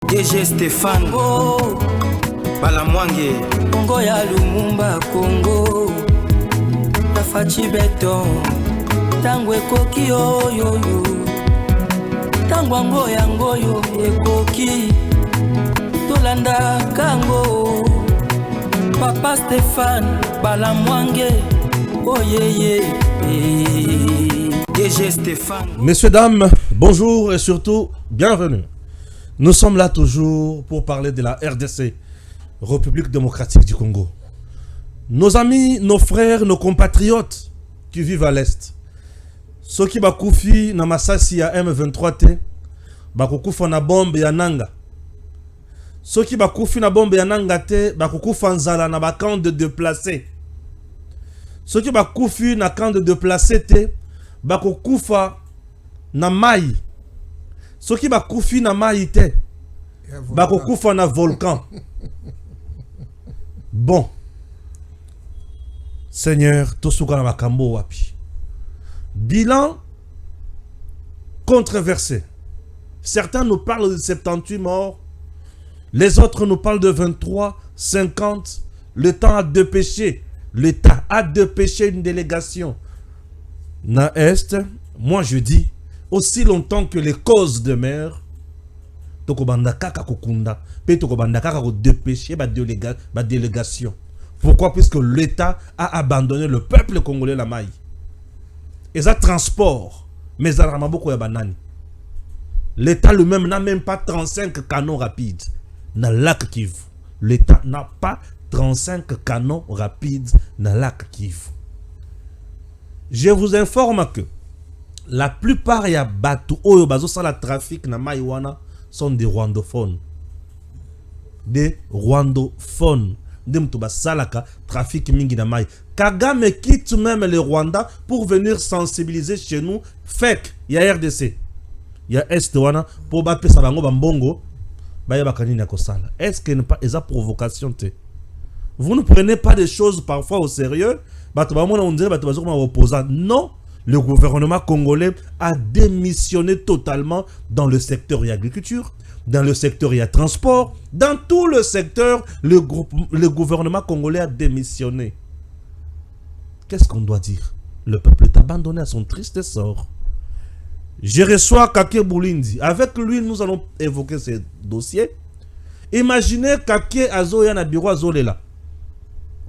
DG Stéphane Balamwange Congo ya Lumumba Congo Tafachi Beton Tango ekoki oyoyo Tango ango yango yo ekoki Tolanda kango Papa Stéphane Balamwange Oh yeah DG Stéphane. Messieurs, dames, bonjour et surtout bienvenue. Nous sommes là toujours pour parler de la RDC, République démocratique du Congo. Nos amis, nos frères, nos compatriotes qui vivent à l'Est. Ceux qui bakoufi na masasi ya M23T, bakukufa na bombe ya Nanga. Ceux qui bakoufi na bombe ya Nanga te, bakukufa nzala na bakamp de déplacés. Ceux qui bakoufi na camp de déplacés te, bakukufa na mai. Ceux qui bakoufi na mai te, bakukufa na volcan. Bon. Seigneur, tosuka na makambo wapi. Bilan controversé. Certains nous parlent de 78 morts. Les autres nous parlent de 23, 50. Le temps a dépêché. L'État a dépêché une délégation. Na Est, moi je dis, aussi longtemps que les causes demeurent, tokobanda kaka kokunda, pe tokobanda kaka ko dépêcher ba délégation. Pourquoi? Puisque l'État a abandonné le peuple congolais la maille. Et ça transport, mais ça rama beaucoup ya banani. L'État lui-même n'a même pas 35 canons rapides dans le lac Kivu. L'État n'a pas 35 canons rapides dans le lac Kivu. Je vous informe que la plupart ya bateaux oyo bazo sala trafic na Maïwana sont des rwandophones. Des rwandophones. Des mtuba salaka trafic mingi na Maï. Kagame quitte même le Rwanda pour venir sensibiliser chez nous. Fake, il y a RDC. Il y a Est wana pour bape sa bango bambongo. Baya bakani na kosala. Est-ce que n'est pas esa provocation te? Vous ne prenez pas des choses parfois au sérieux. Non, le gouvernement congolais a démissionné totalement dans le secteur de l'agriculture, dans le secteur de transport, dans tout le secteur, le gouvernement congolais a démissionné. Qu'est-ce qu'on doit dire? Le peuple est abandonné à son triste sort. Je reçois Kake Boulindi. Avec lui, nous allons évoquer ces dossiers. Imaginez Kake Azoya na bureau Azolela.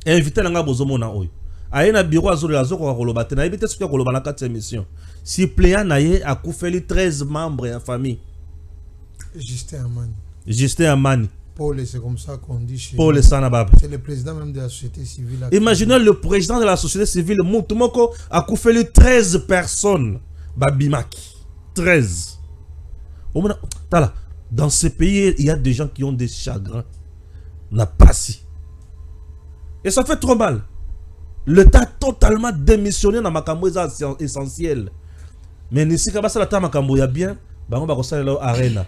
Invité Langa Bozomona Oyo. Aïna bureau Azolela Zoko Kolobate. Na évité ce que Kolobana 4 émissions. Si Pléa Naye a coufeli 13 membres en famille. Justin Amani. Justin Amani. Paul, c'est comme ça qu'on dit chez Paul Sanabab. C'est le président même de la société civile. Imaginez le président de la société civile, Moutumoko, a coufeli 13 personnes. Babimaki. 13. Dans ce pays, il y a des gens qui ont des chagrins. N'a pas si. Et ça fait trop mal. L'État totalement démissionné dans Makambo est essentiel. Mais ici, quand ça la Makambo ya bien, on va conseiller l'arena.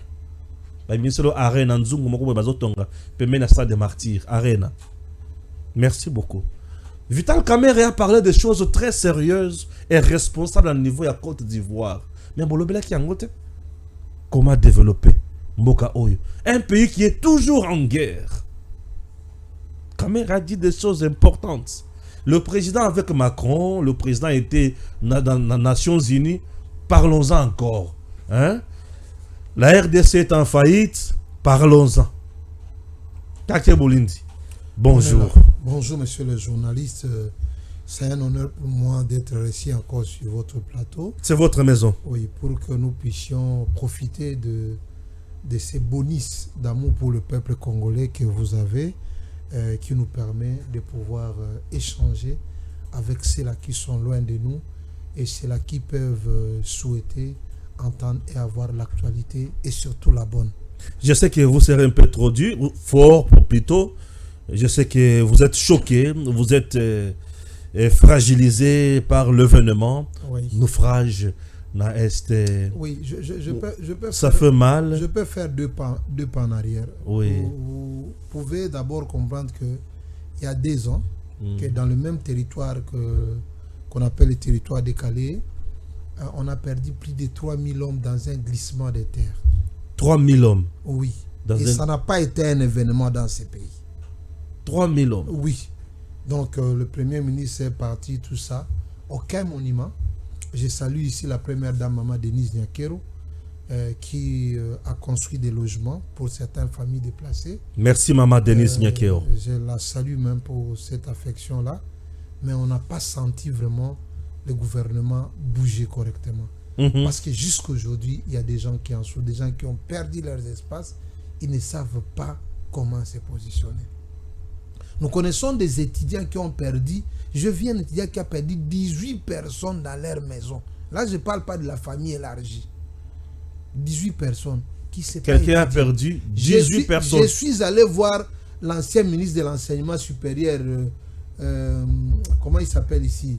Arena, Nzungu, Moko, Bazotonga, Pemena Stade des Martyrs, Arena. Merci beaucoup. Vital Kamerhe a parlé de choses très sérieuses et responsables à niveau de la Côte d'Ivoire. Mais comment développer Mboka Oyo, un pays qui est toujours en guerre? Kamerhe a dit des choses importantes. Le président avec Macron, le président était dans les Nations Unies. Parlons-en encore. Hein? La RDC est en faillite. Parlons-en. Kake Boulindi. Bonjour. Bonjour, monsieur le journaliste. C'est un honneur pour moi d'être ici encore sur votre plateau. C'est votre maison. Oui, pour que nous puissions profiter de ces bonus d'amour pour le peuple congolais que vous avez, qui nous permet de pouvoir échanger avec ceux-là qui sont loin de nous et ceux-là qui peuvent souhaiter entendre et avoir l'actualité et surtout la bonne. Je sais que vous serez un peu trop dur, fort plutôt. Je sais que vous êtes choqué, vous êtes fragilisé par l'événement, oui. Naufrage na Est. Oui, je peux ça fait mal. Je peux faire deux pas en arrière. Oui. Vous pouvez d'abord comprendre qu'il y a 2 ans, que dans le même territoire qu'on appelle le territoire décalé, on a perdu plus de 3000 hommes dans un glissement de terre. 3000 hommes? Oui. Et ça n'a pas été un événement dans ces pays. 3000 hommes. Oui. Donc, le Premier ministre est parti, tout ça. Aucun monument. Je salue ici la première dame, Maman Denise Nyakero, qui a construit des logements pour certaines familles déplacées. Merci, Maman Denise Nyakero. Je la salue même pour cette affection-là. Mais on n'a pas senti vraiment le gouvernement bouger correctement. Parce que jusqu'aujourd'hui, il y a des gens qui en sont, des gens qui ont perdu leurs espaces. Ils ne savent pas comment se positionner. Nous connaissons des étudiants qui ont perdu. Je viens d'un étudiant qui a perdu 18 personnes dans leur maison. Là, je ne parle pas de la famille élargie. 18 personnes. Quelqu'un a perdu 18 personnes. Je suis allé voir l'ancien ministre de l'enseignement supérieur. Comment il s'appelle ici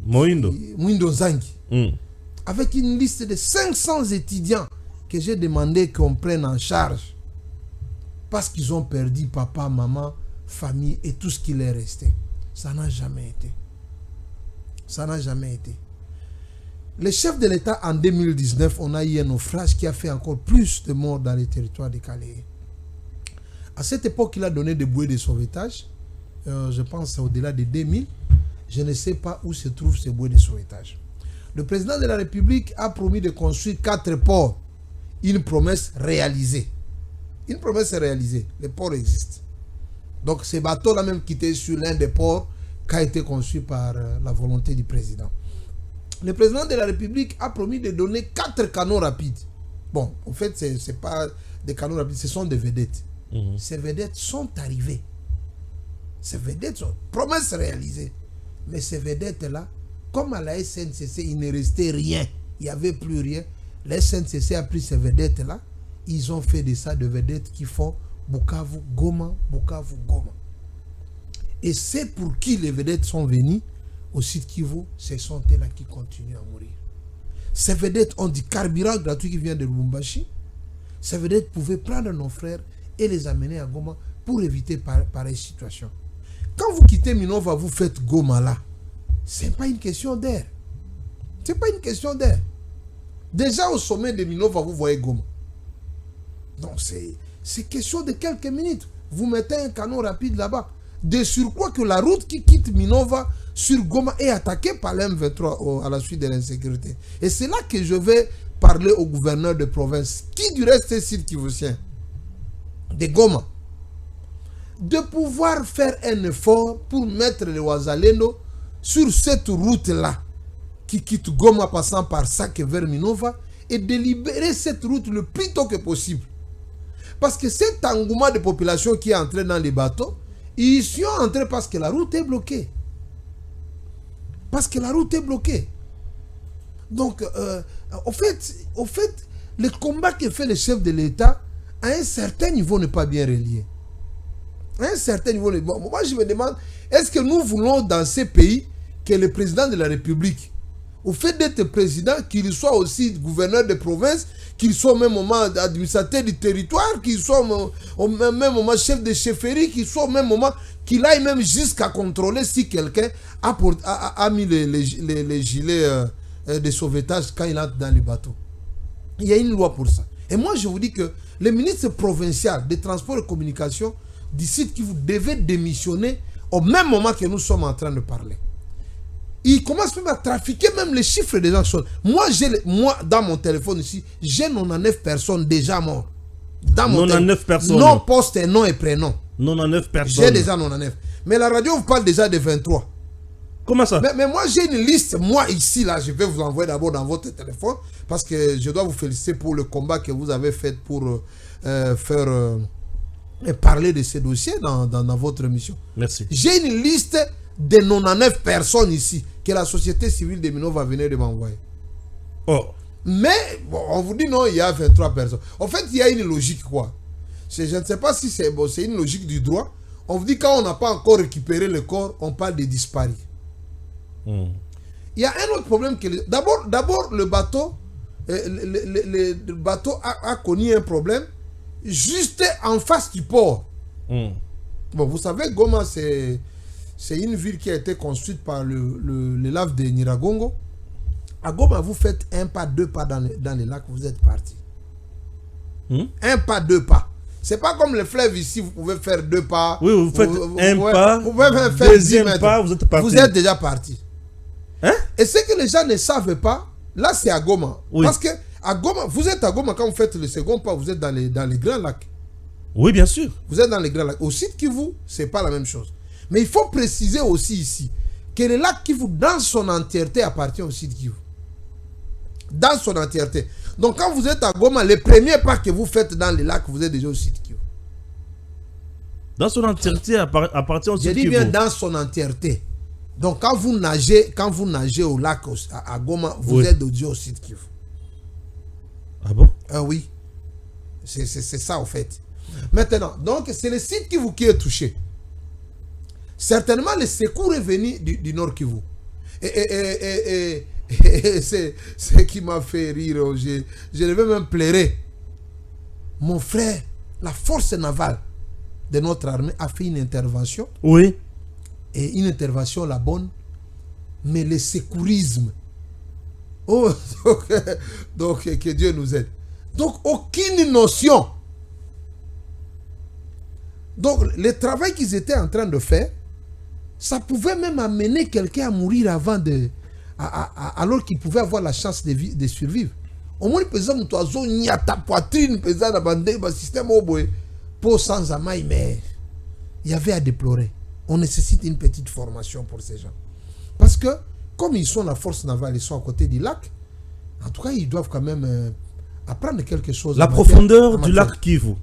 Moindo Zangi. Avec une liste de 500 étudiants que j'ai demandé qu'on prenne en charge. Parce qu'ils ont perdu papa, maman, famille et tout ce qui leur restait. Ça n'a jamais été. Ça n'a jamais été. Le chef de l'État, en 2019, on a eu un naufrage qui a fait encore plus de morts dans les territoires de Calais. À cette époque, il a donné des bouées de sauvetage. Je pense au-delà de 2000. Je ne sais pas où se trouvent ces bouées de sauvetage. Le président de la République a promis de construire 4 ports. Une promesse réalisée. Une promesse réalisée. Les ports existent. Donc, ces bateaux-là même qui étaient sur l'un des ports qui a été construit par la volonté du président. Le président de la République a promis de donner 4 canaux rapides. Bon, en fait, ce n'est pas des canaux rapides, ce sont des vedettes. Ces vedettes sont arrivées. Ces vedettes sont promesses réalisées. Mais ces vedettes-là, comme à la SNCC, il ne restait rien. Il n'y avait plus rien. La SNCC a pris ces vedettes-là. Ils ont fait de ça de vedettes qui font Bukavu, Goma, Bukavu, Goma. Et c'est pour qui les vedettes sont venues au site Kivu, ce sont elles-là qui continuent à mourir. Ces vedettes ont du carburant gratuit qui vient de Lubumbashi. Ces vedettes pouvaient prendre nos frères et les amener à Goma pour éviter pareille situation. Quand vous quittez Minova, vous faites Goma là. Ce n'est pas une question d'air. Ce n'est pas une question d'air. Déjà au sommet de Minova, vous voyez Goma. Donc c'est question de quelques minutes. Vous mettez un canot rapide là-bas. De surcroît que la route qui quitte Minova sur Goma est attaquée par l'M23 à la suite de l'insécurité. Et c'est là que je vais parler au gouverneur de province, qui du reste est site kivusien, de Goma, de pouvoir faire un effort pour mettre les Wazalendo sur cette route-là, qui quitte Goma passant par Sake vers Minova, et de libérer cette route le plus tôt que possible. Parce que cet engouement de population qui est entré dans les bateaux, ils sont entrés parce que la route est bloquée. Parce que la route est bloquée. Donc, au fait, le combat que fait le chef de l'État, à un certain niveau, n'est pas bien relié. À un certain niveau, moi je me demande, est-ce que nous voulons dans ces pays que le président de la République, au fait d'être président, qu'il soit aussi gouverneur de province, qu'il soit au même moment administrateur du territoire, qu'il soit au même moment chef de chefferie, qu'il soit au même moment, qu'il aille même jusqu'à contrôler si quelqu'un a mis les gilets de sauvetage quand il entre dans les bateaux. Il y a une loi pour ça. Et moi je vous dis que le ministre provincial des Transports et Communications du site qui vous devez démissionner au même moment que nous sommes en train de parler. Il commence même à trafiquer même les chiffres des gens. Moi, dans mon téléphone ici, j'ai 99 personnes déjà mortes. Dans mon 99 personnes. Nom, poste, nom et prénom. 99 personnes. J'ai déjà 99. Mais la radio vous parle déjà de 23. Comment ça? Mais moi, j'ai une liste. Moi, ici, là, je vais vous envoyer d'abord dans votre téléphone. Parce que je dois vous féliciter pour le combat que vous avez fait pour faire parler de ces dossiers dans votre émission. Merci. J'ai une liste de 99 personnes ici que la société civile de Minova venait de m'envoyer. Oh. Mais bon, on vous dit non, il y a 23 personnes. En fait, il y a une logique quoi. Je ne sais pas si c'est une logique du droit. On vous dit quand on n'a pas encore récupéré le corps, on parle de disparus. Il y a un autre problème. D'abord, le bateau, le bateau a connu un problème juste en face du port. Bon, vous savez, Goma, c'est une ville qui a été construite par le lave de Nyiragongo. À Goma, vous faites un pas, deux pas dans les lacs, vous êtes parti. Un pas, 2 pas. C'est pas comme le fleuve ici, vous pouvez faire 2 pas. Oui, vous faites un pas, vous pouvez faire deuxième 10 mètres. pas, vous êtes parti. Vous êtes déjà parti. Hein? Et ce que les gens ne savent pas, là c'est à Goma. Oui. Parce que à Goma, vous êtes à Goma quand vous faites le second pas, vous êtes dans les grands lacs. Oui, bien sûr. Vous êtes dans les grands lacs. Au site Kivu, c'est pas la même chose. Mais il faut préciser aussi ici que le lac Kivu, dans son entièreté, appartient au site Kivu. Dans son entièreté. Donc quand vous êtes à Goma, les premiers pas que vous faites dans le lac, vous êtes déjà au site Kivu. Dans son entièreté, appartient au Je site dis Kivu. bien dans son entièreté. Donc quand vous nagez au lac à Goma, vous Oui. êtes déjà au site Kivu. Ah bon? Oui. C'est ça en fait. Maintenant, donc c'est le site Kivu qui est touché. Certainement, le secours est venu du Nord Kivu. Et c'est ce qui m'a fait rire. Je devais même pleurer. Mon frère, la force navale de notre armée a fait une intervention. Oui. Et une intervention la bonne. Mais le secourisme. Oh, donc que Dieu nous aide. Donc, aucune notion. Donc, le travail qu'ils étaient en train de faire, ça pouvait même amener quelqu'un à mourir avant de... alors qu'il pouvait avoir la chance de survivre. Au moins, il y a ta poitrine, il système pour sans amaille, mais il y avait à déplorer. On nécessite une petite formation pour ces gens. Parce que, comme ils sont la force navale, ils sont à côté du lac, en tout cas, ils doivent quand même apprendre quelque chose. La profondeur du lac Kivu.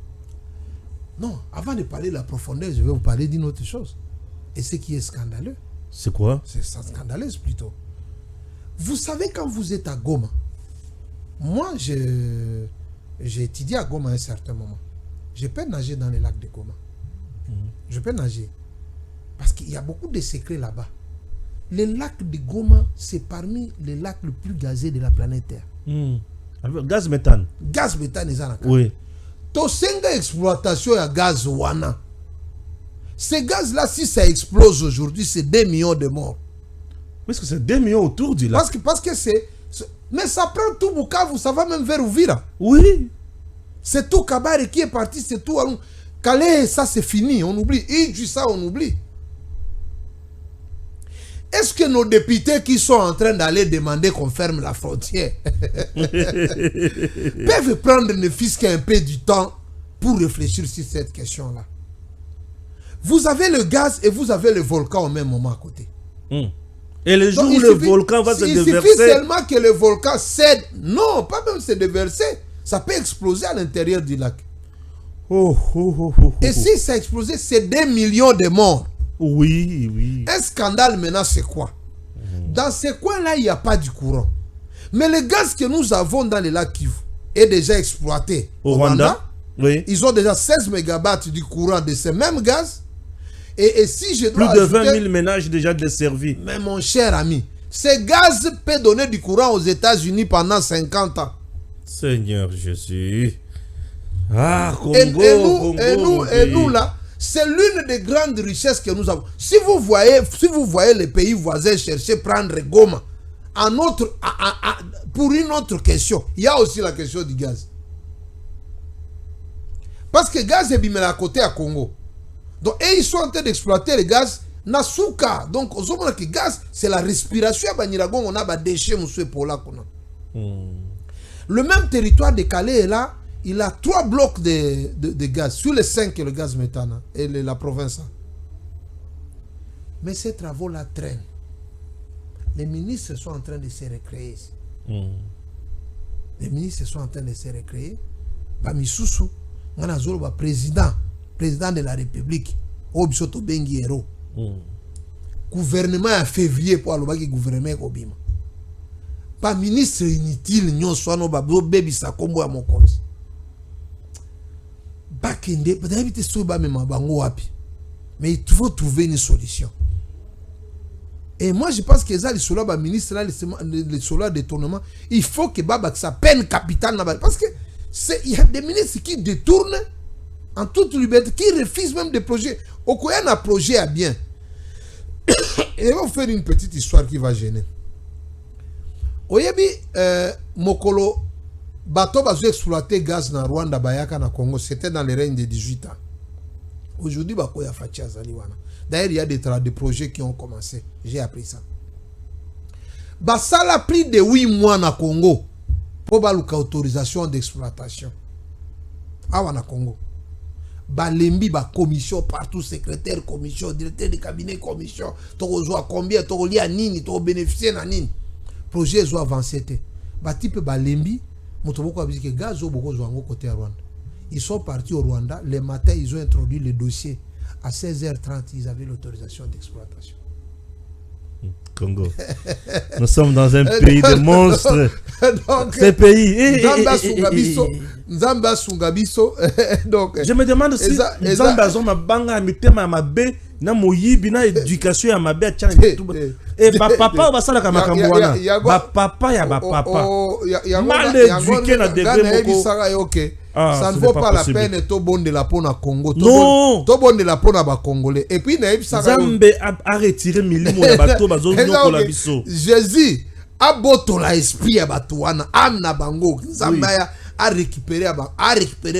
Non, avant de parler de la profondeur, je vais vous parler d'une autre chose. Et ce qui est scandaleux. C'est quoi? C'est scandaleux plutôt. Vous savez, quand vous êtes à Goma, moi, j'ai étudié à Goma à un certain moment. Je peux nager dans les lacs de Goma. Je peux nager. Parce qu'il y a beaucoup de secrets là-bas. Le lac de Goma, c'est parmi les lacs les plus gazés de la planète Terre. Gaz méthane. Gaz méthane, c'est ça. Oui. Tosenga exploitation à gaz wana. Ce gaz-là, si ça explose aujourd'hui, c'est 2 millions de morts. Parce que c'est 2 millions autour du lac. Parce que c'est... Mais ça prend tout Bukavu, ça va même vers Uvira. Oui. C'est tout Kabare qui est parti, c'est tout. Calais, ça c'est fini, on oublie. Idju, ça on oublie. Est-ce que nos députés qui sont en train d'aller demander qu'on ferme la frontière peuvent prendre ne fût-ce qu'un peu du temps pour réfléchir sur cette question-là? Vous avez le gaz et vous avez le volcan au même moment à côté. Et le jour où le volcan va se déverser... Il suffit seulement que le volcan cède. Non, pas même se déverser. Ça peut exploser à l'intérieur du lac. Et si ça explosait, c'est 2 millions de morts. Oui, oui. Un scandale maintenant, c'est quoi? Dans ces coins-là, il n'y a pas du courant. Mais le gaz que nous avons dans le lac Kivu est déjà exploité. Au Rwanda, oui. Ils ont déjà 16 mégawatts du courant de ce même gaz. Et si je dois plus de 20 000 ménages déjà desservis. Mais mon cher ami, ce gaz peut donner du courant aux États-Unis pendant 50 ans. Seigneur Jésus. Ah, Congo, et nous là, c'est l'une des grandes richesses que nous avons. Si vous voyez les pays voisins chercher à prendre Goma pour une autre question, il y a aussi la question du gaz. Parce que le gaz est bimé à côté à Congo. Donc, et ils sont en train d'exploiter le gaz Nasuka. Donc, au moment que le gaz, c'est la respiration. On a des déchets, le même territoire de Calais est là. Il a 3 blocs de gaz. Sur les 5, le gaz méthane et la province. Mais ces travaux-là traînent. Les ministres sont en train de se recréer. Les ministres sont en train de se recréer. Bamisusu, on a le président de la République, Obisoto Bengi Hero. Gouvernement en février pour le gouvernement Obima. Pas ministre inutile, nyon soano babo baby sa kombo ya mokonzi. Bakende, peut-être que c'est pas même bango wapi. Mais il faut trouver une solution. Et moi je pense que ça les sola ba ministre là les sola détournement, il faut que baba ça peine capitale parce que il y a des ministres qui détournent en toute liberté, qui refusent même des projets. Au quoi un projet à bien. Et on va faire une petite histoire qui va gêner. Oyebi mokolo bateau bazo exploiter gaz na Rwanda bayaka na Congo, c'était dans les règnes de 18 ans. Aujourd'hui bakoya fachi azali wana. D'ailleurs, il y a des projets qui ont commencé. J'ai appris ça. Ça a pris de 8 mois na Congo pour avoir autorisation d'exploitation. Ah, na Congo. Lembi, commission partout, secrétaire, commission, directeur de cabinet, commission. Tu as combien, tu as nini, tu as bénéficié na nini. Projet est avancé. Type Lembi, motobo a dit que gaz au côté à Rwanda. Ils sont partis au Rwanda. Le matin, ils ont introduit le dossier. À 16h30, ils avaient l'autorisation d'exploitation. Congo. Nous sommes dans un pays de monstres. Donc, ce pays. Nzamba Sungabiso. Donc, je me demande si Nzamba Zoma Banga Mitema Mabe, na moyibi na éducation ya mabe tchang et papa ba sala kama kambwana ba papa ya ba papa mal éduqué na degré moko. Ça ne vaut pas la peine to bonde la peau na Congo. To bonde la peau na ba Congolais. Et puis na Zambe a retiré milimo ya bato bazo nyoko la biso. Jésus a boto la esprit ya bato wana am na bango. Zambe a récupéré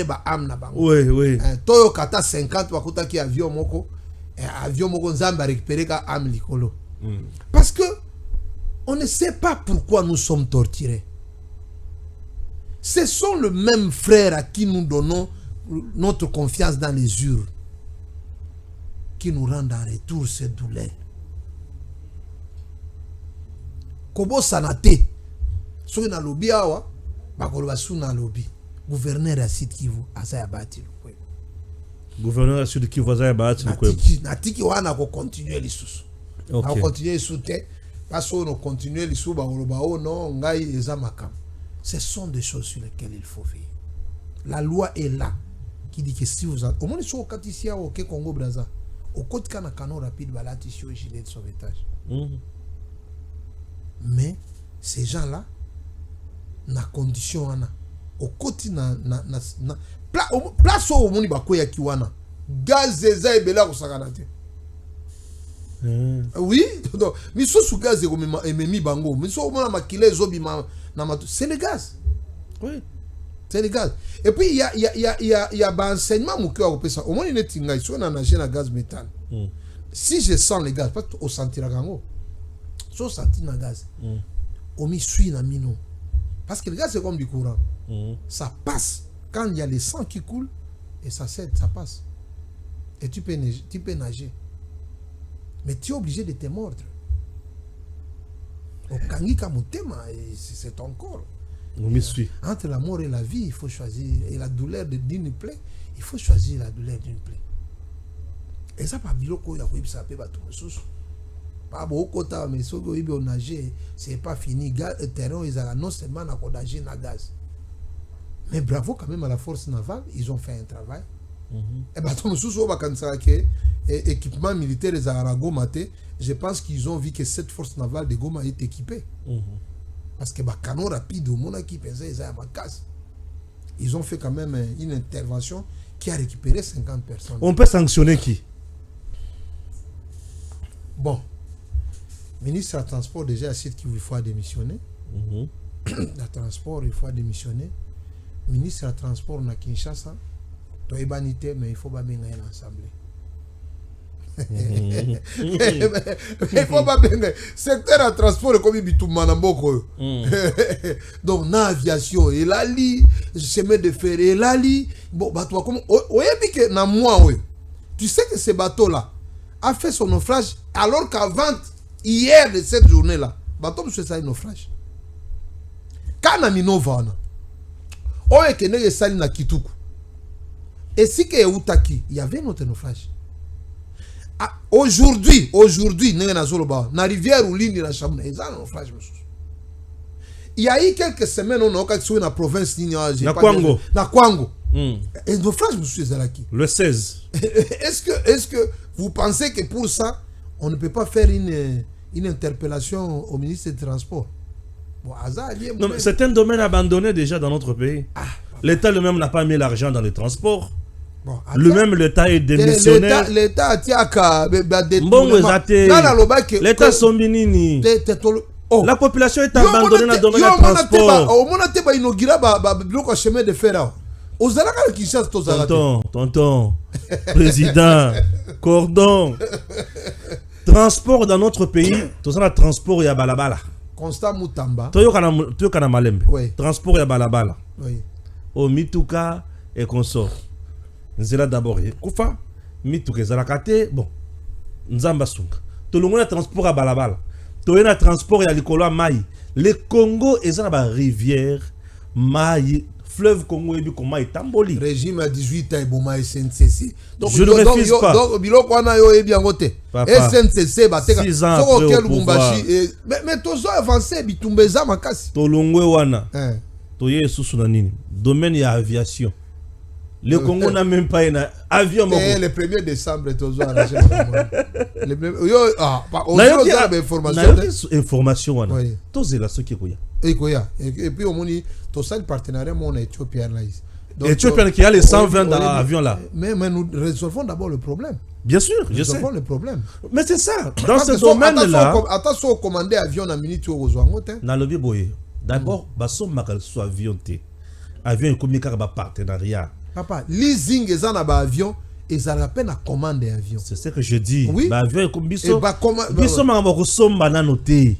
ba am na bango. Oui. Toyo kata 50 bakuta ki avion moko. Avion moko Nzamba récupéré ka am likolo. Parce que on ne sait pas pourquoi nous sommes torturés. Ce sont les mêmes frères à qui nous donnons notre confiance dans les urnes qui nous rendent en retour cette douleur. Kobo sanate. So na lobby awa, bakoloba su na lobby. Gouverneur à Sud Kivu asaya bati. Gouverneur à Sud Kivu asaya bati. Natiki wana ko continuer lisusu. On continuer lisusu parce qu'on continue lisusu bakoloba oh non ngai eza makam. Ce sont des choses sur lesquelles il faut veiller. La loi est là qui dit que si vous avez au moins sur Katisia au Congo Brazza au côté kana canon rapide balati sur gilet de sauvetage. Mais ces gens-là na condition wana au côté na place au moni bakoya kiwana gaz eza ebela ko sakanate. Oui, donc miso sous gaz et bango miso mona makile zobima. C'est le gaz. Oui. C'est le gaz. Et puis il y a un enseignement ça. Au moins il est tinga ici on a nagé na gaz méthane. Si je sens le gaz, pas au sentir gango. So sentir na gaz. On m'y suit na mino. Parce que le gaz c'est comme du courant. Ça passe quand il y a le sang qui coule et ça cède, ça passe. Et tu peux nager. Mais tu es obligé de te mordre. C'est ton corps. Entre la mort et la vie, il faut choisir. Et la douleur d'une plaie, il faut choisir la douleur d'une plaie. Et ça, pas biloko, il y a ça peut pas tout le pas beaucoup de temps, mais ce que vous nager, c'est pas fini. Le terrain, ils ont non seulement nager na gaz. Mais bravo quand même à la force navale, ils ont fait un travail. Et bah, tout le équipement militaire des Goma, je pense qu'ils ont vu que cette force navale de Goma est équipée. Parce que canon rapide au monde qui pensait ils ont fait quand même une intervention qui a récupéré 50 personnes. On peut sanctionner qui? Bon, ministre du transport déjà a dit qu'il faut démissionner. Le transport il faut démissionner. Ministre du transport na Kinshasa, mais il faut pas bien l'Assemblée. Il faut pas bien. Secteur de transport comme Bitumana-Mboko. Donc, na aviation, et là, chemin de fer, et là, bon, bateau, comme. Tu sais que ce bateau-là a fait son naufrage alors qu'avant, hier de cette journée-là, bateau, c'est ça, un naufrage. Quand on a mis nos vannes, on est que sali na Kituku. Et si que Outaki, il y avait notre naufrage. Aujourd'hui, na rivière ou ligne la chambre, il y a un naufrage. Il y a eu quelques semaines, on a eu dans la province na Kwango. Na Kwango. Et le naufrage, monsieur Zalaki. Le 16. Est-ce que vous pensez que pour ça, on ne peut pas faire une interpellation au ministre des Transports? Bon, non, mais c'est un domaine abandonné déjà dans notre pays. L'État lui-même n'a pas mis l'argent dans les transports. Bon, lui-même, l'État est démissionnaire. L'État a l'État Sombinini. Oh. La population est abandonnée dans le domaine du transport. Au moment où il inaugure le chemin de fer, aux Alaka qui chassent tous à Tonton, président, cordon. Transport dans notre pays, tout ça, transport, il y a balabala. Constant Moutamba. Tu as malembe. Oui. Transport, il y a balabala. Oui. Au Mituka et consort. Nous là d'abord. Koufa, Mituka, Zalakate, bon. Nzamba Sunga. Tout le monde a transport à balabala. Tout le monde a transport à l'Ikolo Maï. Le Congo est dans la rivière Maï. Fleuve Congo et comment est Tamboli. Régime à 18 ans et Bouma SNCC. Donc, je ne refuse pas. Donc, Biloko a eu bien voté. SNCC, 6 ans après au pouvoir. Mais tous ont avancé, Bitumbeza Makasi. Tolongwe wana. Toye Susunanini. Domaine de l'aviation. Le Congo n'a même pas un avion. Le 1er décembre, tous ont arrangé. Information. Tous là ce qui est. Et puis, on dit, tout ça, le partenariat, mon Éthiopien là. Éthiopien qui a les 120 dans l'avion là. Mais nous résolvons d'abord le problème. Bien sûr, je sais. Résolvons le problème. Mais c'est ça. Dans ce domaine-là. Attention au commandé avion dans minute au Zouangote. Dans le Boye. D'abord, Basson Makal soit avion. Avion et combien de partenariat. Papa, leasing est un avion et ça rappelle à commander avion. C'est ce que je dis. Oui. Avion et combien Bisso Mamako bananoté.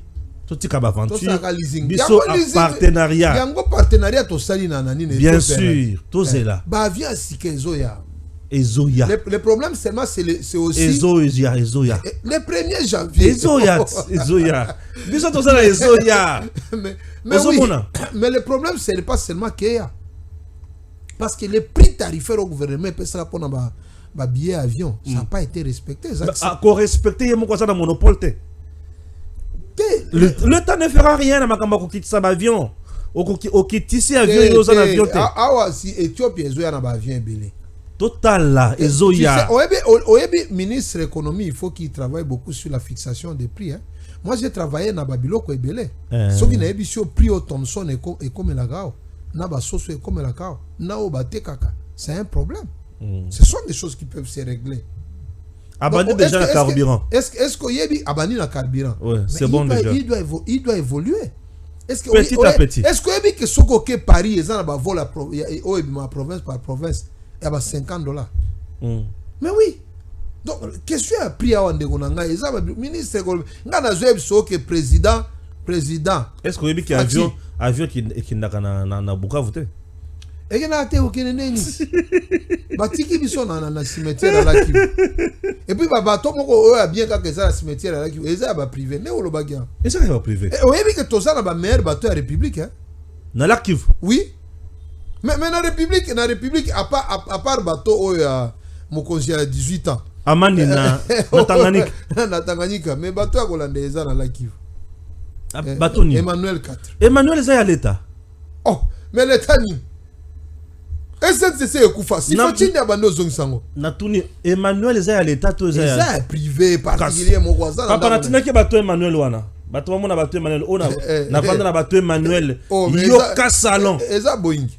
Tout ce qui est aventure. Bisso partenariat. Il y a un partenariat tout ça bien sûr, tout est là. Avion c'est que Zoya. Ezoya. Le problème seulement c'est aussi Ezoya. Le 1er janvier. Ezoya. Bisso tout ça Ezoya. Mais oui. Mais le problème c'est pas seulement Kéa. Parce que les prix tarifaires au gouvernement, ça pour un billet avion, ça n'a pas été respecté. À quoi respecter, il y a un monopole. Le temps ne fera rien à ma quitte ça avion. Au quitte ici avion, il y a un avion. Ah, si Éthiopie, il y a un avion belé. Total là, Ezoya. Au ministre de l'économie, il faut qu'il travaille beaucoup sur la fixation des prix. Moi, j'ai travaillé dans Babiloko et Belé. Ce qui n'a pas prix au Thomson et comme la gao. Comme la cao. C'est un problème. Ce sont des choses qui peuvent se régler. Abandonner déjà le carburant. Est-ce qu'il y a abandonné le carburant? Oui, c'est bon déjà. Il doit évoluer. Petit à petit. Est-ce qu'il y a que ce que Paris est dans la province par province, il y a $50. Mais oui. Donc, question à prix à Wandegonanga, le ministre, il président. Est-ce qu'il y a un avion qui n'a pas voté? Et il y a un avion qui n'a pas voté. Il y a un cimetière à la Kivu. Et puis, il y a bien un cimetière à la Kivu. Il y a un privé. Et ça, il y a un privé. Et il y a tout ça dans le meilleur bateau à la République. Dans la Kivu? Oui. Mais dans la République, à part le bateau, mon conseiller a 18 ans. Amani na Tanganyika. Na Tanganyika. Mais le bateau à Hollandais est dans la Kivu. Emmanuel 4. Emmanuel est à l'État. Oh, mais l'État ni. SNCC est Koufa. Si Fatine a abandonné Zongsango. Natuni Emmanuel est à l'État. Ça est privé, particulier, mon voisin. Papa Natina qui bateau Emmanuel wana. Bateau mon bateau Emmanuel. On a vendu na bateau Emmanuel. Yoka salon. Eza Boeing.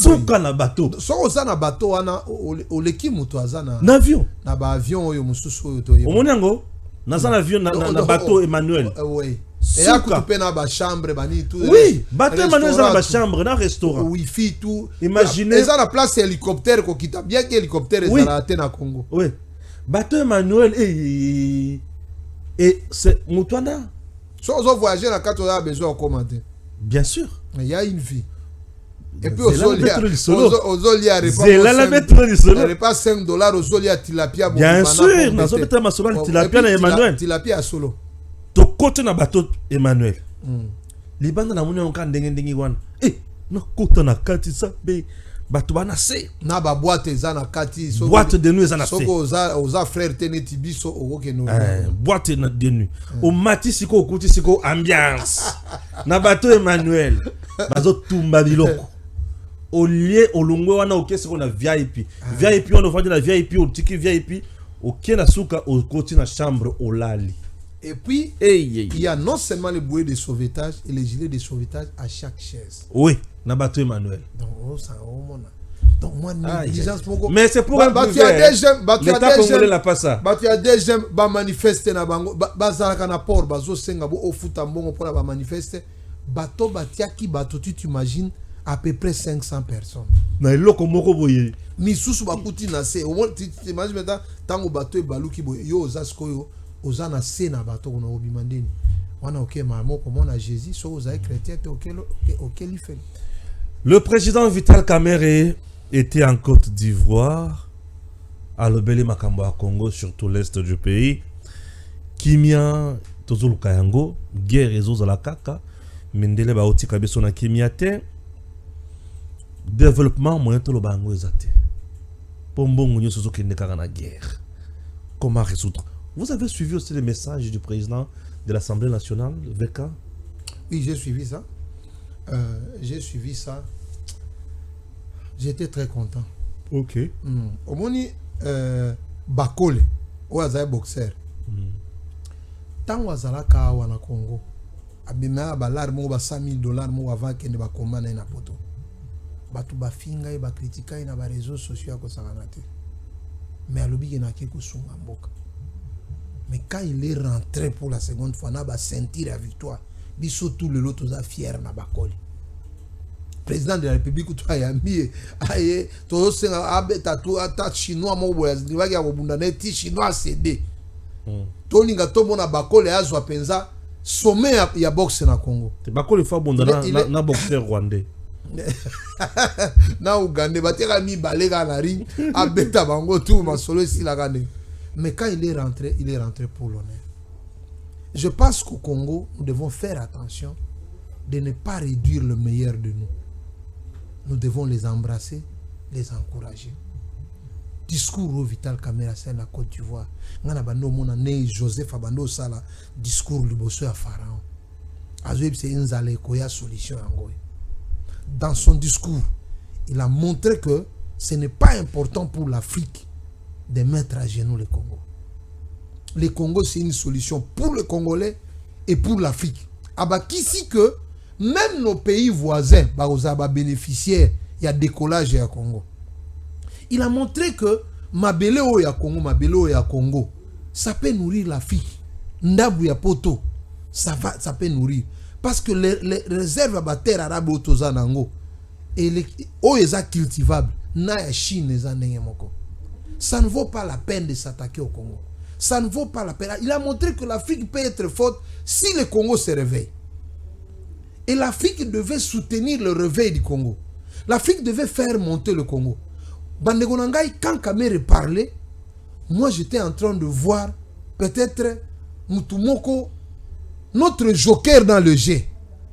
Souka na bateau. So oza na bateau wana oleki muto azana. Na avion. Na ba avion oyo mususu oyo to. Omonyango. Na avion na bateau Emmanuel. Oui. Et à couper dans la chambre, tout. Oui, bateau Emmanuel dans la chambre, dans le restaurant. Wifi, tout. Imaginez. Et ça, la place hélicoptère, qui t'a bien que l'hélicoptère est à la Congo. Oui. Bateau Emmanuel et c'est Moutouana. Si on voyage dans quand on a besoin de commander. Bien sûr. Il y a une vie. Et puis, aux Zolia pas $5 aux Zolia tilapia. Bien sûr, nous avons mis tilapia Emmanuel. Tilapia solo. To côté na bateau Emmanuel. Libanda na muni onka ndenge wana. Na kota na kati sa be bato bana se. Na ba boîte za na kati so. Boîte de nuit za na se. Soko oza frère teneti biso oke no. Boîte de nuit. O mati siko okuti siko ambiance. Na bateau Emmanuel. Bazo tumba biloko. Au lieu au longwe wana oke siko na VIP. VIP on va dire la VIP au tiki VIP. Oke na suka au côté na chambre au lali. Et puis, il y a non seulement les bouées de sauvetage et les gilets de sauvetage à chaque chaise. Oui, na bateau Emmanuel. Donc, Donc moi négligence pour mais c'est pour un tu as des jeunes l'État congolais n'a pas ça. Tu as des jeunes ba manifester na bango bazalaka na port bazo senga bo ofuta mbongo pour la manifester bato batiaki bato tu t'imagines à peu près 500 personnes. Na eloko moko boye. Misusu bakuti na se au moins tu t'imagines maintenant tango bato e baluki boye yo ozasko yo oza na se na bato na obimandeni. Wana OK mamo comment na Jésus so oza chrétien OK li fait. Le président Vital Kamerhe était en Côte d'Ivoire, à l'Obélé Makambo à Congo, surtout l'est du pays. Kimia, Tozulu Kayango, guerre et la kaka, Mendele Baoti Kabesona Kimiate, développement moyen to lobango ezate. Pombongo nyo sozo kende na guerre. Comment résoudre? Vous avez suivi aussi les messages du président de l'Assemblée nationale, VK? Oui, j'ai suivi ça. J'étais très content. Ok. Au moni Bakole, oaza boxeur. Tant wazala ka wana Congo, abima balar mo ba $100,000 mo avant que ne ba komana na poto. Batu ba finga e ba critica na ba réseaux sociaux ko sanganate. Mais alobi na ki kusunga mboka. Mais quand il est rentré pour la seconde fois na ba sentir la victoire, biso tout le lot oza fier na Bakole. Président de la République toi ya mi aye to senga abeta to ata chinois mo boya ndibaki ya bundana ti chinois cd to linga to mona Bakole azwa penza sommet ya boxe na Congo Bakole fa bundana na boxeur rwandais na Uganda bateka mi balega na ring abeta bango tout masolo si la gane. Mais quand il est rentré pour l'honneur. Je pense qu'au Congo nous devons faire attention de ne pas réduire le meilleur de nous. Nous devons les embrasser, les encourager. Discours au Vital Kamerhe c'est la Côte d'Ivoire. Ngana bando mona ne Joseph Abando sala discours liboso ya Pharaon. Azoib c'est une zale koya solution yangoy. Dans son discours, il a montré que ce n'est pas important pour l'Afrique de mettre à genoux le Congo. Le Congo c'est une solution pour le Congolais et pour l'Afrique. Abakisi que même nos pays voisins, bénéficiaires, il y a décollage à Congo. Il a montré que Mabele ya Congo, Congo, ça peut nourrir l'Afrique. Ndabu ya poto, ça peut nourrir. Parce que les réserves à terre arabe otozanango et les cultivables, na ya Chine ça ne vaut pas la peine de s'attaquer au Congo. Ça ne vaut pas la peine. Il a montré que l'Afrique peut être forte si le Congo se réveille. Et l'Afrique devait soutenir le réveil du Congo. L'Afrique devait faire monter le Congo. Bandegonangai, quand Kamerhe parlait, moi j'étais en train de voir peut-être Mutumoko, notre joker dans le jeu.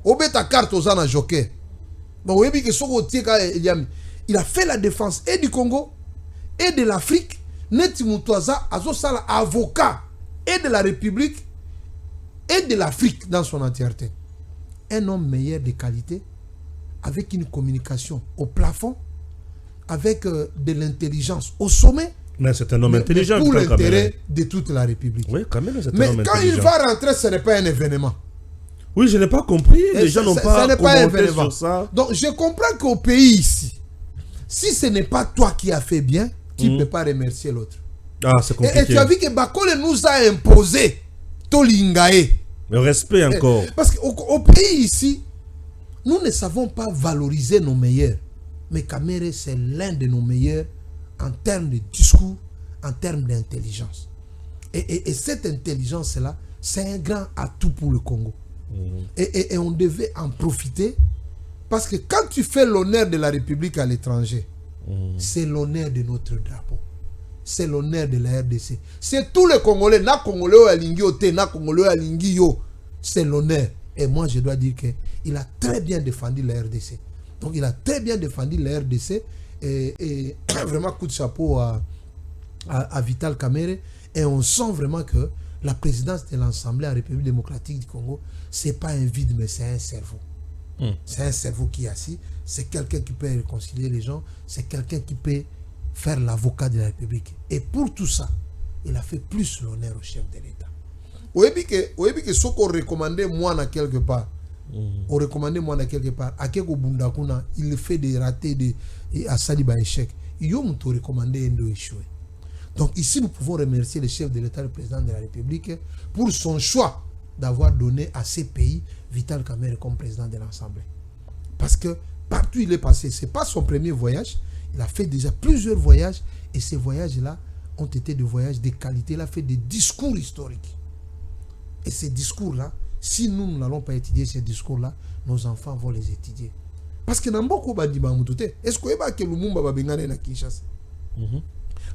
Obeta carte aux ana joker. Il a fait la défense et du Congo et de l'Afrique. Neti Mutuaza azosala avocat et de la République et de l'Afrique dans son entièreté. Un homme meilleur de qualité, avec une communication au plafond, avec de l'intelligence au sommet. Mais c'est un homme intelligent. Pour l'intérêt de toute la République. Oui, quand même, c'est un mais homme quand intelligent. il va rentrer, ce n'est pas un événement. Oui, je n'ai pas compris. Les gens n'ont pas commenté sur sur ça. Donc, je comprends qu'au pays ici, si ce n'est pas toi qui as fait bien, tu ne peux pas remercier l'autre. Ah, c'est compliqué. Et tu as vu que Bakole nous a imposé Tolingae. Le respect encore. Parce qu'au pays ici, nous ne savons pas valoriser nos meilleurs. Mais Kamerhe, c'est l'un de nos meilleurs en termes de discours, en termes d'intelligence. Et cette intelligence-là, c'est un grand atout pour le Congo. Et on devait en profiter. Parce que quand tu fais l'honneur de la République à l'étranger, c'est l'honneur de notre drapeau. C'est l'honneur de la RDC. C'est tous les Congolais. Na Congolais alingi yo te, na Congolais alingi yo. C'est l'honneur. Et moi, je dois dire qu'il a très bien défendu la RDC. Donc, il a très bien défendu la RDC. Et vraiment, coup de chapeau à Vital Kamerhe. Et on sent vraiment que la présidence de l'Assemblée en République démocratique du Congo, ce n'est pas un vide, mais c'est un cerveau. C'est un cerveau qui est assis. C'est quelqu'un qui peut réconcilier les gens. C'est quelqu'un qui peut faire l'avocat de la République. Et pour tout ça, il a fait plus l'honneur au chef de l'État. Oyebi que ce qu'on recommandait moi quelque part, On recommandait moi quelque part. À quelque bundakuna, il fait des ratés et à Saliba échec. Il y a recommandé un échoué. Donc ici, nous pouvons remercier le chef de l'État, le président de la République, pour son choix d'avoir donné à ces pays Vital Kamerhe comme président de l'Assemblée. Parce que partout où il est passé, ce n'est pas son premier voyage. Il a fait déjà plusieurs voyages et ces voyages-là ont été des voyages de qualité. Il a fait des discours historiques. Et ces discours-là, si nous n'allons pas étudier ces discours-là, nos enfants vont les étudier. Parce que dans beaucoup de gens, est-ce que Lumumba va venir à Kinshasa?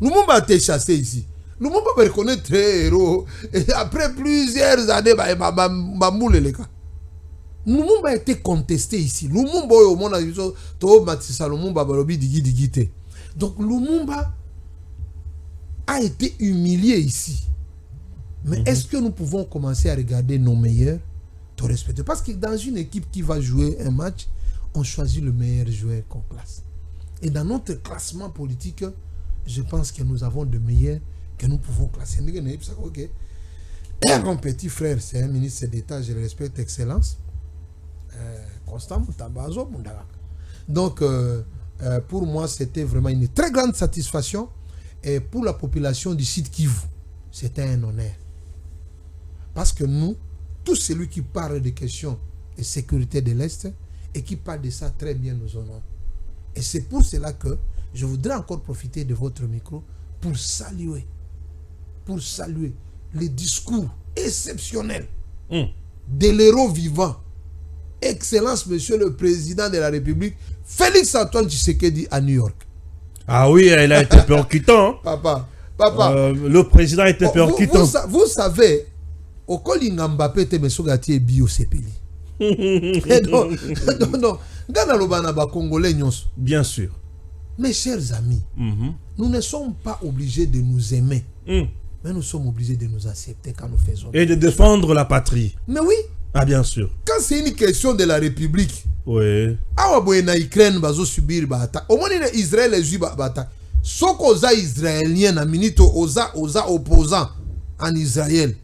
Lumumba a été chassé ici. Lumumba va reconnaître héros. Et après plusieurs années, Lumumba a été contesté ici. Lumumba, donc Lumumba a été humilié ici. Mais est-ce que nous pouvons commencer à regarder nos meilleurs, te respecter? Parce que dans une équipe qui va jouer un match, on choisit le meilleur joueur qu'on classe. Et dans notre classement politique, je pense que nous avons de meilleurs que nous pouvons classer. Mon petit frère, c'est un ministre d'État, je le respecte, excellence. Constant Mutambazo Mundalak. Donc, pour moi, c'était vraiment une très grande satisfaction. Et pour la population du site Kivu, c'était un honneur. Parce que nous, tout celui qui parle des questions de sécurité de l'Est et qui parle de ça très bien nous honorons. Et c'est pour cela que je voudrais encore profiter de votre micro pour saluer les discours exceptionnels de l'héros vivant, Excellence, Monsieur le Président de la République, Félix Antoine Tshisekedi à New York. Ah oui, il a été percutant. Papa. Le président était percutant. Vous savez, au Kolinga Mbappé était Mesogati et Bio Sepeli. Non. Bien sûr. Mes chers amis, nous ne sommes pas obligés de nous aimer, mais nous sommes obligés de nous accepter quand nous faisons. Et de défendre la patrie. Mais oui. Ah, bien sûr. Quand c'est une question de la République, oui. Na Ukraine bazo subir bata. Au moins Israël les bata. Soko oza israélien na minito oza opposant en Israël.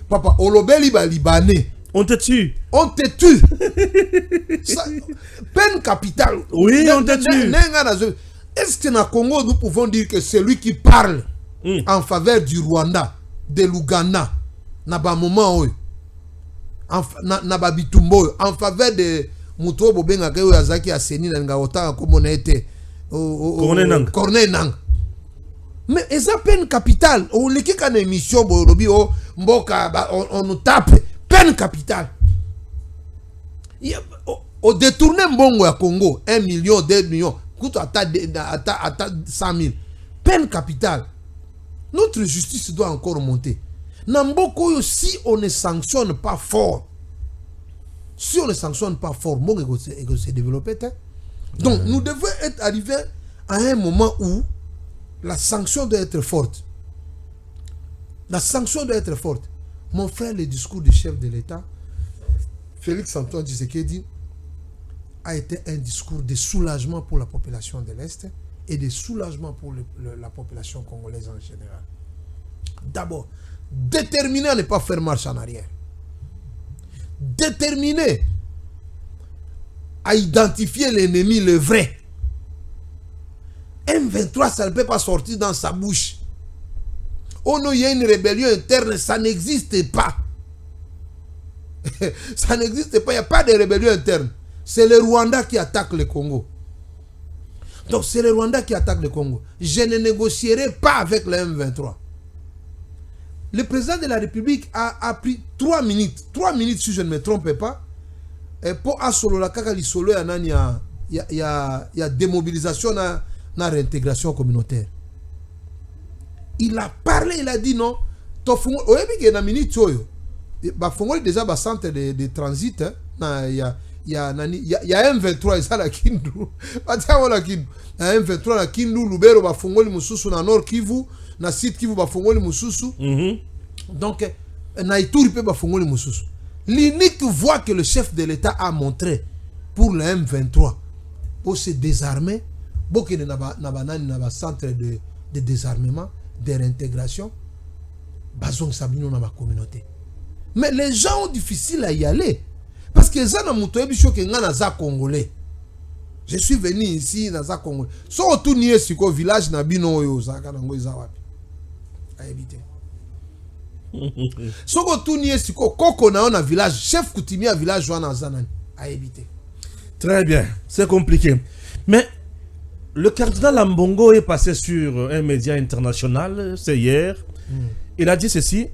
Papa, olobeli ba libanais. On te tue. Peine capitale. Oui, on te tue. Est-ce que dans le Congo, nous pouvons dire que celui qui parle en faveur du Rwanda, de l'Ouganda, n'a pas moment en faveur de Muto Bobenga Keyo Yazaki Aseni na Ngaota comme on a été Corneille Nang. Mais ils ont peine capitale. On l'équipe en émission Borobi on nous tape peine capitale. Au détourné mbongo à Congo 1 million 2 millions coûte à 100 000 peine capitale. Notre justice doit encore monter. Namboko, si on ne sanctionne pas fort, bon, il se développer. Donc, nous devons être arrivés à un moment où la sanction doit être forte. Mon frère, le discours du chef de l'État, Félix Antoine Tshisekedi, a été un discours de soulagement pour la population de l'Est et de soulagement pour la population congolaise en général. D'abord, déterminé à ne pas faire marche en arrière. Déterminé à identifier l'ennemi, le vrai. M23, ça ne peut pas sortir dans sa bouche. Oh non, il y a une rébellion interne, ça n'existe pas. Ça n'existe pas, il n'y a pas de rébellion interne. C'est le Rwanda qui attaque le Congo. Donc c'est le Rwanda qui attaque le Congo. Je ne négocierai pas avec le M23. Le président de la République a pris 3 minutes si je ne me trompe pas, pour assurer la kaka lisolo il y a démobilisation na réintégration communautaire. Il a parlé, il a dit non. Il y a déjà un centre de transit. Il y a M23 ça la Kindu. Il y a M23 la Kindu, Lubero bafongoli mususu na Nord Kivu, na site Kivu bafongoli mususu. Donc na Ituri pe bafongoli mususu. L'unique voie que le chef de l'État a montré pour le M23 pour se désarmer, beaucoup de na centre de désarmement, de réintégration, bazong sabino na ma communauté. Mais les gens ont difficile à y aller. Parce que ça, na Congolais. Je suis venu ici dans un Congolais. Si on tourne ici au village, na bino yo zaka nango izawapi. A éviter. Si on tourne ici au koko na village, chef coutumier village wana zanani. A éviter. Très bien, c'est compliqué. Mais le cardinal Ambongo est passé sur un média international, c'est hier. Il a dit ceci.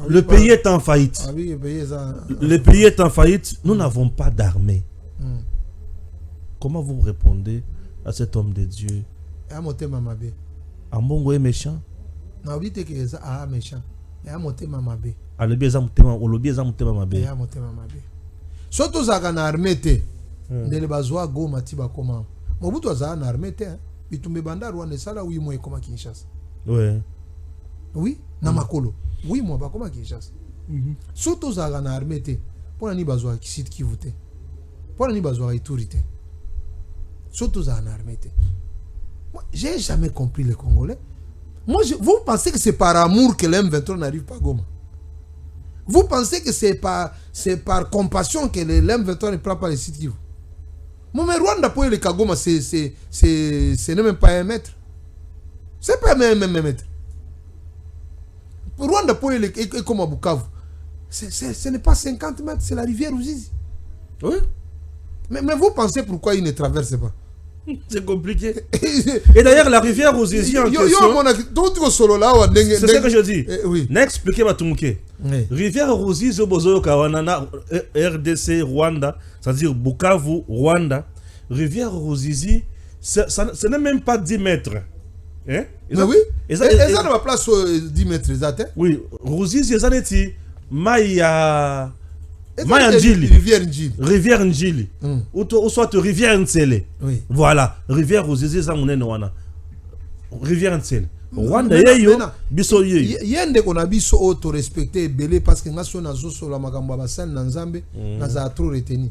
Le pays est en faillite. Le pays est en faillite. Nous n'avons pas d'armée. Comment vous répondez à cet homme de Dieu? Ambongo est méchant. Surtout ça na armée te. Ndele bazwa go matiba koma. Mobutu aza na armée te. Bitumbe banda Rwanda sala 8 mois koma Kinshasa. Ouais. Oui, na makolo. 8 mois ba koma Kinshasa. Surtout ça na armée te. Pour ni bazwa Sud Kivu te. Pour ni bazwa Ituri te. Surtout ça na armée te. Moi, j'ai jamais compris les Congolais. Moi, vous pensez que c'est par amour que l'M23 n'arrive pas à Goma? Vous pensez que c'est par compassion que l'M23 ne prend pas les sites Kivu? Moi, mais Rwanda pour les Kagoma, c'est même pas 1 mètre. C'est pas même 1 mètre. Rwanda pour les comme à Bukavu, ce n'est pas 50 mètres, c'est la rivière Ruzizi. Oui. Mais vous pensez pourquoi il ne traverse pas? C'est compliqué. Et d'ailleurs, la rivière Ruzizi en question... C'est ce que je dis. Oui. N'expliquez pas tout le monde. Rivière Ruzizi, Bozo, Kawanana, RDC, Rwanda, c'est-à-dire Bukavu, Rwanda. Rivière Ruzizi, ce n'est même pas 10 mètres. Hein? Mais oui. Et ça ne va pas 10 mètres, oui. Ruzizi, ça n'est pas... Maya... Rivière Njili. Ou soit rivière Nsele. Oui. Voilà. Rivière Ruzizi Zangunen. Rivière Nsele. Rwanda yeyo biso yeyo. Yende qu'on a biso auto respecté belé parce que nation nazo sur la makamba basal na Nzambe naza trop retenu.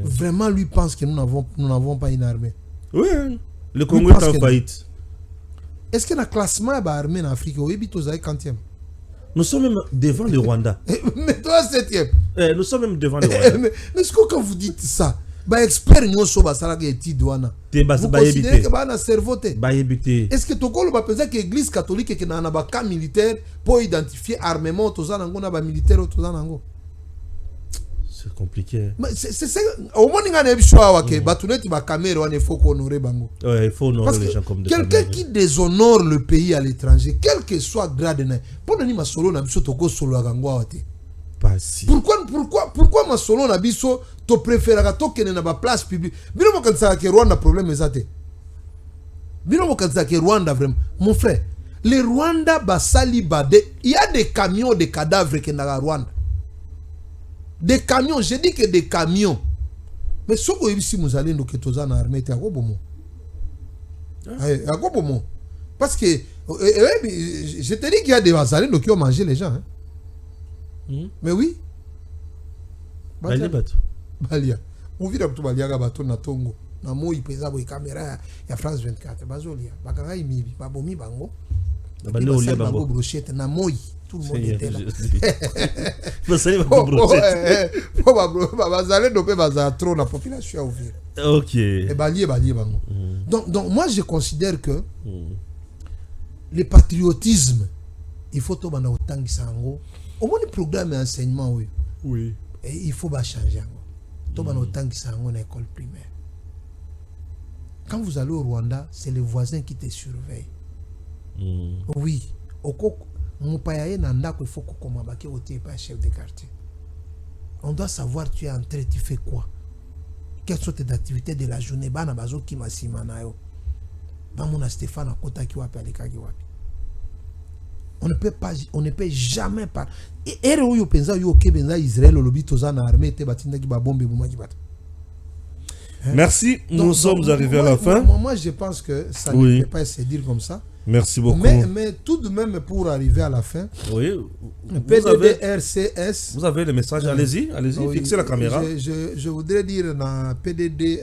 Vraiment lui pense que nous n'avons pas une armée. Oui. Le Congo est en faillite. Est-ce que le classement ba armée en Afrique au ebito za 40e? Nous sommes même devant le Rwanda. Mais toi 7e. Nous sommes même devant le Rwanda. Mais est-ce que quand vous dites ça, bah expert nyoso basala ke tidwana. Vous considérez que ba na cerveau te. Est-ce que tokolo ba pensa que l'église catholique ke na ba camp militaire pour identifier armement toza nango na ba militaire toza nango? C'est compliqué. Mais c'est au moins nga na biswa wa ke batuneti ba caméra wane faut honorer bango. Ouais, il faut honorer les gens comme des quelqu'un qui déshonore le pays à l'étranger, quel que soit grade na. Pour ni masolo na biso toko solo gangwa wate. Pas si. Pourquoi masolo na biso to préférera to kene na ba place publique. Bino mo kanisa ke Rwanda problème ezate. Bino mo kanisa ke Rwanda vraiment. Mon frère, les Rwanda basali bade, il y a des camions de cadavres qui na Rwanda. Des camions, j'ai dit que des camions. Mais ce que ici nous allons nous que toza na armée te akobomo. Akobomo. Parce que je te dis qu'il y a des Bazalins qui ont mangé les gens. Hein? Mais oui. Balia. On vit dans tout Balia bateau na Tongo. Na mo ipeza bo caméra ya France 24. Bazolia. Bakanga imibi, babomi bango. Bazolia bango brochette na moi. Tout le monde était là. Vous savez pas brochette. Bazalins no pe baza trop la population ouvrir. OK. Et balie bango. Donc moi je considère que le patriotisme, il faut tout bana otangisa ngo. Au moins le programme d'enseignement oui. Oui. Et il faut pas changer ngo. Tout bana otangisa ngo na école primaire. Quand vous allez au Rwanda, c'est les voisins qui te surveillent. Oui. Oko mopayaye na ndako il faut ko komabaki otie pas chef de quartier. On doit savoir tu es entré, tu fais quoi? Quelles sont tes activités de la journée? Bana bazo ki masima na yo. Bamona Stéphane akota ki wapi alekaki wapi. On ne peut jamais pas. Et yo penza yo kebenza Israël lobi toza na armée te batinda ki ba bombe buma ki bat. Merci, nous sommes arrivés à la fin. Moi je pense que ça ne peut pas se dire comme ça. Merci beaucoup. Mais tout de même pour arriver à la fin. Oui. PDD RCS. Vous avez le message, allez-y, oui, fixez la caméra. Je voudrais dire dans PDD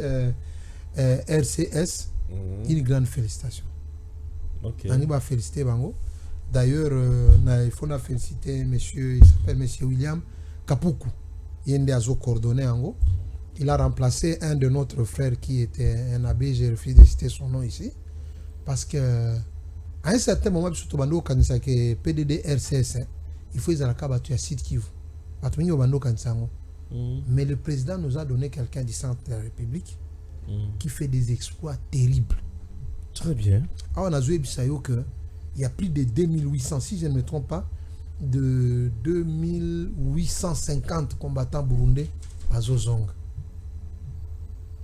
RCS une grande félicitation. OK. On va féliciter Bango. D'ailleurs, il faut féliciter monsieur, il s'appelle monsieur William Kapuku. Yende Azo coordonné Ango. Il a remplacé un de notre frère qui était un abbé, j'ai refusé de citer son nom ici, parce que à un certain moment, que PDD RCS, il faut qu'ils aient la site Kivu. Mais le président nous a donné quelqu'un du centre de la République qui fait des exploits terribles. Très bien. Alors, on a joué qu'il y a plus de 2800, si je ne me trompe pas, de 2850 combattants burundais à Zozonga.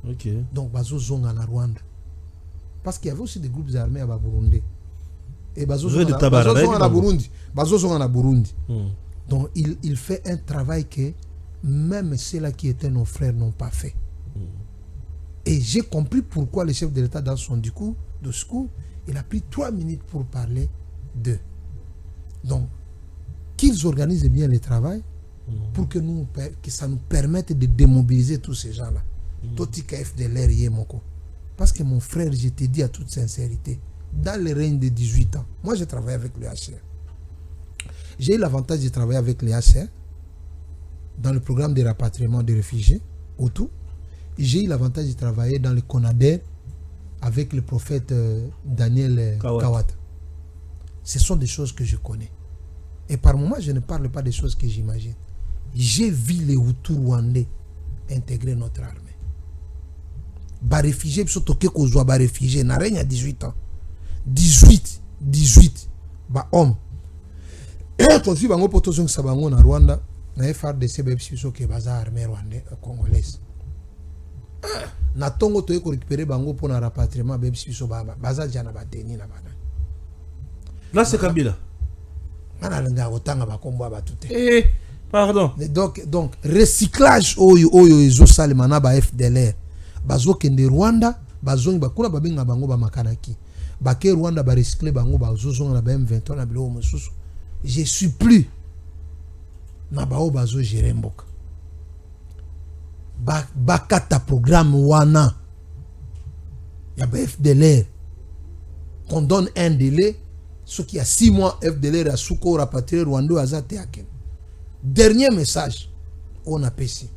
Ok. Donc, Bazo Zonga en Rwanda. Parce qu'il y avait aussi des groupes armés à Burundi. Et Bazo Zonga en Burundi. Bazo Zonga en Burundi. Donc, il fait un travail que même ceux-là qui étaient nos frères n'ont pas fait. Et j'ai compris pourquoi le chef de l'État, dans son discours, il a pris 3 minutes pour parler d'eux. Donc, qu'ils organisent bien le travail pour que ça nous permette de démobiliser tous ces gens-là. Parce que mon frère, je te dis à toute sincérité, dans le règne de 18 ans, moi j'ai travaillé avec le HCR. J'ai eu l'avantage de travailler avec le HCR dans le programme de rapatriement des réfugiés, autour. J'ai eu l'avantage de travailler dans le CONADER avec le prophète Daniel Kawata. Ce sont des choses que je connais. Et par moments, je ne parle pas des choses que j'imagine. J'ai vu les Hutus rwandais intégrer notre armée. Les réfugiés, surtout que les réfugiés, n'a rien à 18 ans. 18, hommes. Et quand tu vas au poteau sur en Rwanda, na FARDC bebsiso ke baza armée rwandais congolaise. Na tongo to ko récupérer bango pour na rapatriement bebsiso baza jana bateni na bana. Là c'est Kabila. Mana lenga otanga bakombo batute. Pardon. Donc recyclage oyo ezo salemana ba FDLR. Bazo kende Rwanda, bazongi bakuna babenga bango ba makanaki. Bake Rwanda ba recycler bango bazo zonga na ba M23 na bilo mosusu. Je suis plus na bao bazo gérer mboka. Bakata programme wana ya ba FDLR. Qu'on donne un délai, ce qui a 6 mois FDLR a souko rapatrier Rwanda azate aken. Dernier message, on a péci.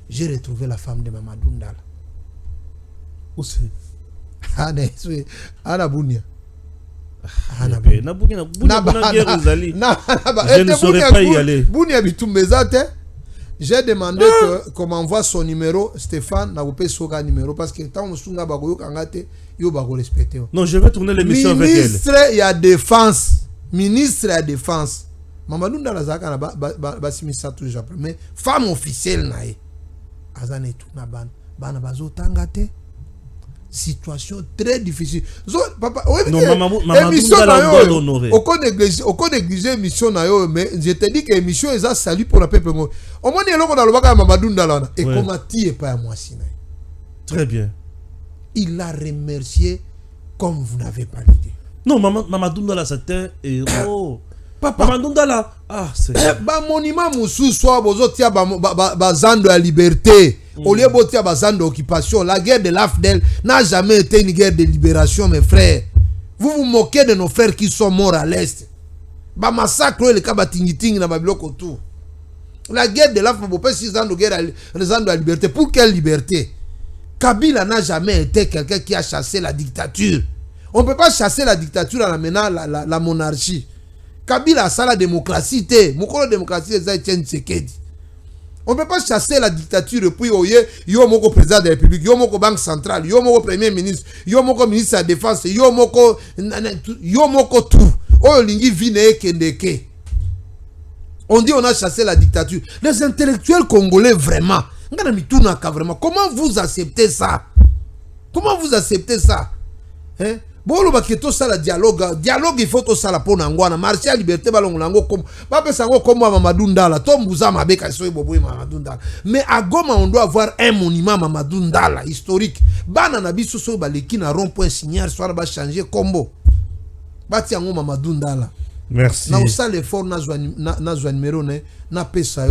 J'ai retrouvé la femme de Mamadou Ndala. Où c'est? Ana Bunia. Je ne saurais pas y aller. Bunia Bitumbezate. J'ai demandé qu'on m'envoie son numéro, Stéphane, n'a pas son numéro parce que tant que nous avons kangate, yo ba respecter. Non, je vais tourner l'émission avec elle. Ministre ya défense. Ministre ya défense. Mamadou Ndala zaka na ba simisa toujours après mais femme officielle nae. Azane tout na bana bazo tangate. Situation très difficile. Papa, non, maman doit l'honorer. Aucun négliger mission na yo, mais je te dis que mission est ça salut pour la peuple. Au moins il y a l'on a le baga Mamadou Ndala et comment tu es pas à moi sinon. Très bien. Il l'a remercié comme vous n'avez pas l'idée. Non, Mamadou Ndala c'était Papa Mamadou Ndala c'est ba monument musu soit bozo tia ba zando à liberté. Au lieu de bazan d'occupation, la guerre de l'AFDEL n'a jamais été une guerre de libération, mes frères. Vous vous moquez de nos frères qui sont morts à l'Est. Ba massacre le kabatingiting na babiloko autour. La guerre de l'AFDEL, vous pouvez 6 ans de guerre de la liberté. Pour quelle liberté? Kabila n'a jamais été quelqu'un qui a chassé la dictature. On ne peut pas chasser la dictature en amenant la monarchie. Kabila a la démocratie. Mukolo démocratie, c'est Etienne Tshisekedi. On ne peut pas chasser la dictature puis yo moko président de la République, yo moko banque centrale, yo moko premier ministre, yo moko ministre de la défense, yo moko tout. Oh lingi vine kendeke. On dit on a chassé la dictature. Les intellectuels congolais vraiment, comment vous acceptez ça? Comment vous acceptez ça? Hein? Bon, le baketo ça la dialogue il faut tout ça la pona ngwana marché à liberté balongo nango comme pas penser comme Mamadou Ndala tombuza mabeka so bobo Mamadou Ndala mais à Goma on doit avoir un monument Mamadou Ndala historique bana na biso so baleki na rond-point signaire soit ba changer combo bati yango Mamadou Ndala. Merci na usa l'effort na zwa numéro na pesa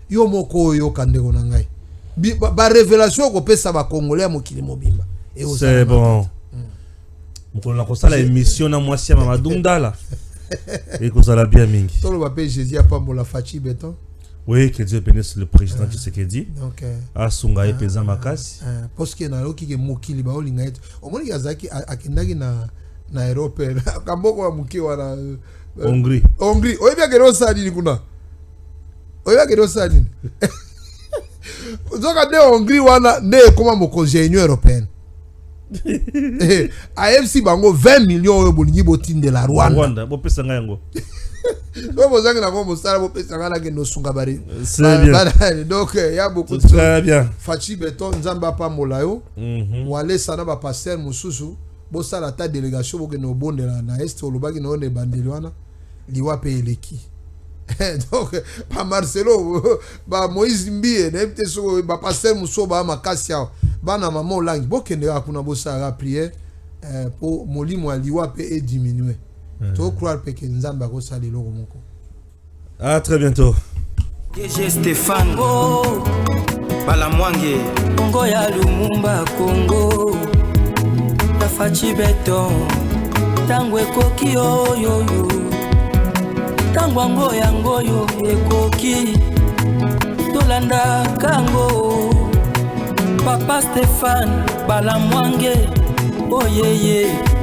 yo moko yo kandeko na ngai ba révélation ko pesa ba congolais mokili mobimba et c'est bon. On a fait l'émission na moi si Mamadou Ndala et qu'on a bien mingi. Tout le papier Jésus a pas mon la fachi béton. Oui, que Dieu bénisse le président Tshisekedi. Donc Asunga epeza makasi. parce que na loki ke mokili ba olinga eto. Omoni yazaki akindaki na Europe kamboko wa muki wana Hongrie. Hongrie. Oyebi akero sadi kuna. Oyebi akero sadi. Zoka de Hongrie wana ne koma mokonzi Union européenne. AFC bango 20 millions oyo bolingi botinde la Rwanda. Bo pesa yango. Donc vous avez na ko mosala bo pesa ngala ke no sunga bari. C'est bien. Donc il y a beaucoup de choses. Très bien. Fachi Beton nzamba pa molayo. Wale sana ba pasteur mususu bo sala ta délégation bo ke no bondela na est olobaki no ne bandelwana liwa pe eleki. Donc ba Marcelo ba Moïse Mbie na epte so ba pasteur muso ba makasi ya bana mama olangi bo kende akuna bo sala prière pour molimo aliwa pe e diminuer. To croire que nzamba ko sali loko moko. À très bientôt. DG Stéphane Balamwange Congo ya Lumumba Congo Tafachi Beton Tango ekoki yo Tango ango yango yo ekoki Tolanda kango Papa Stéphane Balamwange Oh yeah yeah